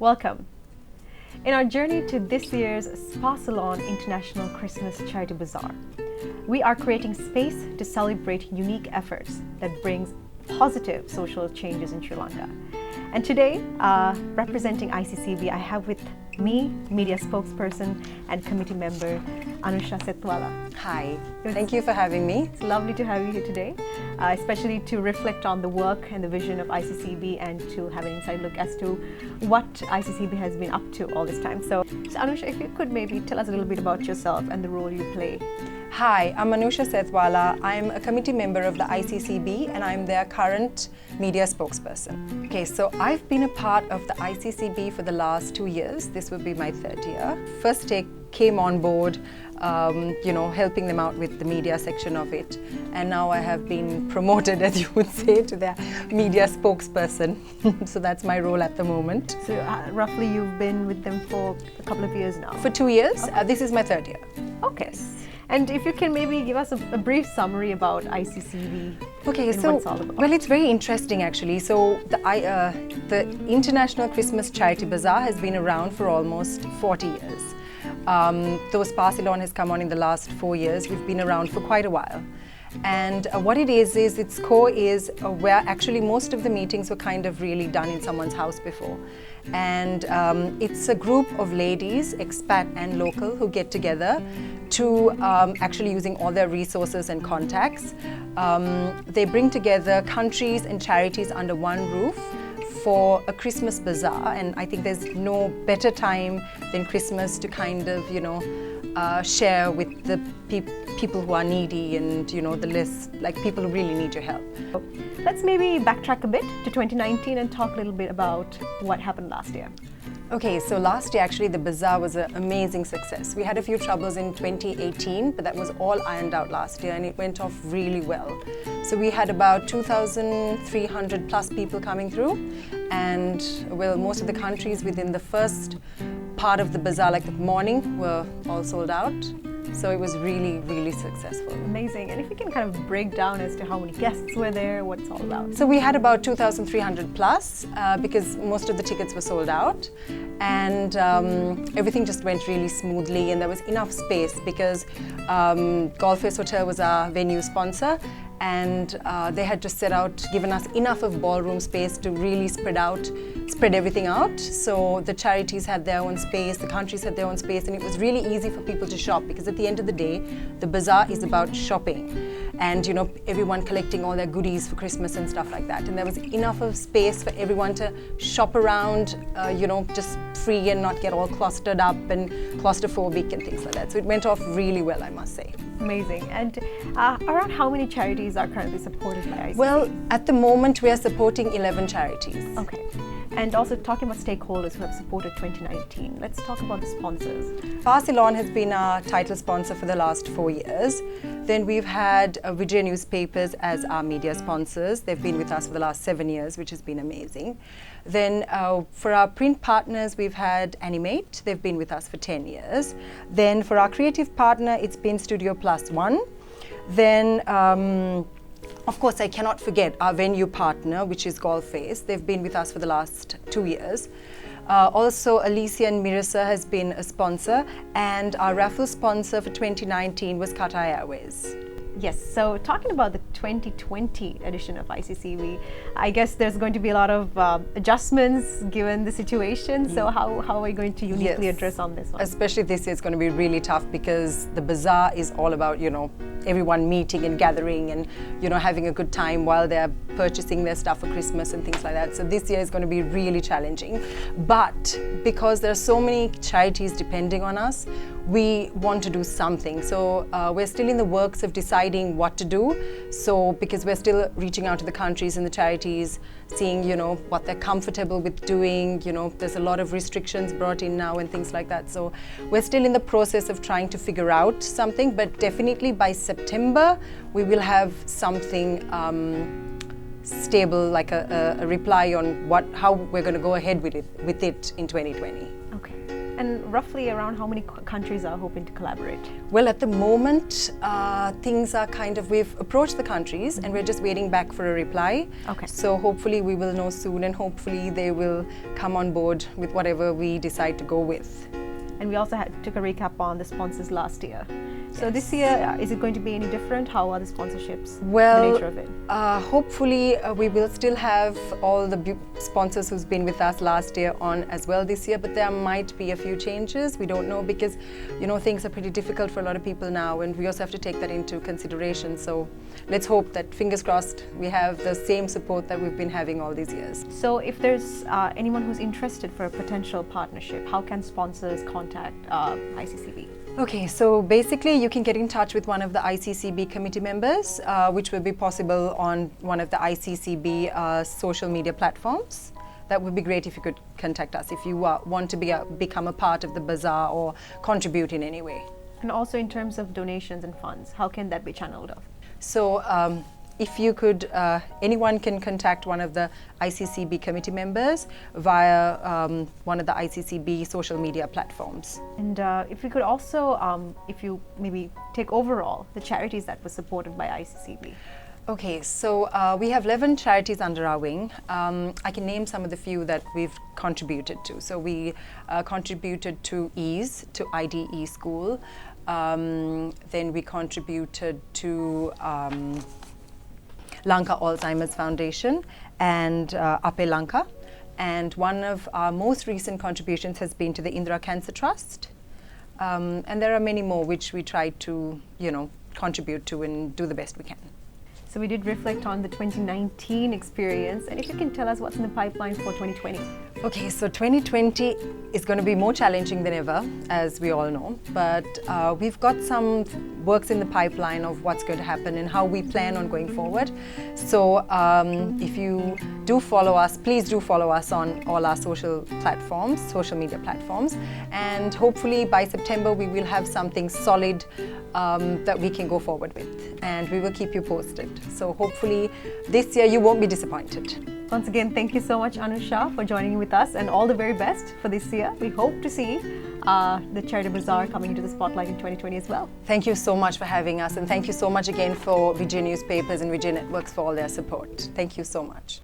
Welcome. In our journey to this year's Ceylon International Christmas Charity Bazaar, we are creating space to celebrate unique efforts that brings positive social changes in Sri Lanka. And today, representing ICCB, I have with me media spokesperson and committee member Anusha Sethwala. Hi, thank you for having me. It's lovely to have you here today, especially to reflect on the work and the vision of ICCB and to have an inside look as to what ICCB has been up to all this time. So Anusha, if you could maybe tell us a little bit about yourself and the role you play. Hi, I'm Anusha Sethwala. I'm a committee member of the ICCB and I'm their current media spokesperson. Okay, so I've been a part of the ICCB for the last 2 years. This will be my third year. First came on board, helping them out with the media section of it. And now I have been promoted, as you would say, to their media spokesperson. So that's my role at the moment. So roughly you've been with them for a couple of years now? For 2 years. Okay. This is my third year. Okay. And if you can maybe give us a brief summary about ICCB. Okay, and so what it's all about. well, it's very interesting actually. So the International Christmas Charity Bazaar has been around for almost 40 years. Though Ceylon has come on in the last 4 years, we've been around for quite a while. And what it is its core is where actually most of the meetings were kind of really done in someone's house before. And it's a group of ladies, expat and local, who get together to actually using all their resources and contacts. They bring together countries and charities under one roof for a Christmas bazaar, and I think there's no better time than Christmas to kind of, share with the people who are needy and, the less, like people who really need your help. Let's maybe backtrack a bit to 2019 and talk a little bit about what happened last year. Okay, so last year actually the bazaar was an amazing success. We had a few troubles in 2018, but that was all ironed out last year and it went off really well. So we had about 2,300 plus people coming through, and well, most of the countries within the first part of the bazaar, like the morning, were all sold out. So it was really, really successful. Amazing. And if you can kind of break down as to how many guests were there, what it's all about. So we had about 2,300 plus because most of the tickets were sold out, and everything just went really smoothly, and there was enough space because Golfers Hotel was our venue sponsor, and they had just given us enough of ballroom space to really spread everything out. So the charities had their own space, the countries had their own space, and it was really easy for people to shop because at the end of the day, the bazaar is about shopping and everyone collecting all their goodies for Christmas and stuff like that. And there was enough of space for everyone to shop around, just free and not get all clustered up and claustrophobic and things like that. So it went off really well, I must say. Amazing. And around how many charities are currently supported by ICCB? Well, at the moment we are supporting 11 charities. Okay. And also talking about stakeholders who have supported 2019, let's talk about the sponsors. Ceylon has been our title sponsor for the last 4 years. Then we've had Vijay Newspapers as our media sponsors. They've been with us for the last 7 years, which has been amazing. Then for our print partners, we've had Animate. They've been with us for 10 years. Then for our creative partner, it's been Studio Plus One. Then of course, I cannot forget our venue partner, which is Golfers. They've been with us for the last 2 years. Also, Alicia and Mirasa has been a sponsor, and our raffle sponsor for 2019 was Qatar Airways. Yes, so talking about the 2020 edition of ICCB, I guess there's going to be a lot of adjustments given the situation. So how are we going to uniquely address on this one? Especially this year, it's going to be really tough because the bazaar is all about, everyone meeting and gathering and, having a good time while they're purchasing their stuff for Christmas and things like that. So this year is going to be really challenging. But because there are so many charities depending on us, we want to do something. So we're still in the works of deciding what to do. So because we're still reaching out to the countries and the charities, seeing, what they're comfortable with doing. There's a lot of restrictions brought in now and things like that. So we're still in the process of trying to figure out something, but definitely by September, we will have something stable, like a reply on how we're going to go ahead with it in 2020. Okay. And roughly around how many countries are hoping to collaborate? Well, at the moment, things are we've approached the countries and we're just waiting back for a reply. Okay. So hopefully we will know soon, and hopefully they will come on board with whatever we decide to go with. And we also took a recap on the sponsors last year. So this year, is it going to be any different? How are the sponsorships? Well, the nature of it? Hopefully we will still have all the sponsors who's been with us last year on as well this year, but there might be a few changes. We don't know, because things are pretty difficult for a lot of people now, and we also have to take that into consideration. So let's hope that, fingers crossed, we have the same support that we've been having all these years. So if there's anyone who's interested for a potential partnership, how can sponsors contact ICCB? Okay, so basically you can get in touch with one of the ICCB committee members, which will be possible on one of the ICCB social media platforms. That would be great if you could contact us if you want to become a part of the Bazaar or contribute in any way. And also in terms of donations and funds, how can that be channeled off? So if you could, anyone can contact one of the ICCB committee members via one of the ICCB social media platforms. And if we could also, if you maybe take overall the charities that were supported by ICCB. Okay, so we have 11 charities under our wing. I can name some of the few that we've contributed to. So we contributed to EASE, to IDE School. Then we contributed to Lanka Alzheimer's Foundation and Ape Lanka. And one of our most recent contributions has been to the Indira Cancer Trust. And there are many more which we try to, contribute to and do the best we can. So we did reflect on the 2019 experience, and if you can tell us what's in the pipeline for 2020. Okay, so 2020 is going to be more challenging than ever, as we all know, but we've got some works in the pipeline of what's going to happen and how we plan on going forward. So if you do follow us, please do follow us on all our social media platforms, and hopefully by September we will have something solid that we can go forward with, and we will keep you posted. So hopefully this year you won't be disappointed. Once again, thank you so much, Anusha, for joining with us, and all the very best for this year. We hope to see the Charity Bazaar coming into the spotlight in 2020 as well. Thank you so much for having us, and thank you so much again for Vijay Newspapers and Vijay Networks for all their support. Thank you so much.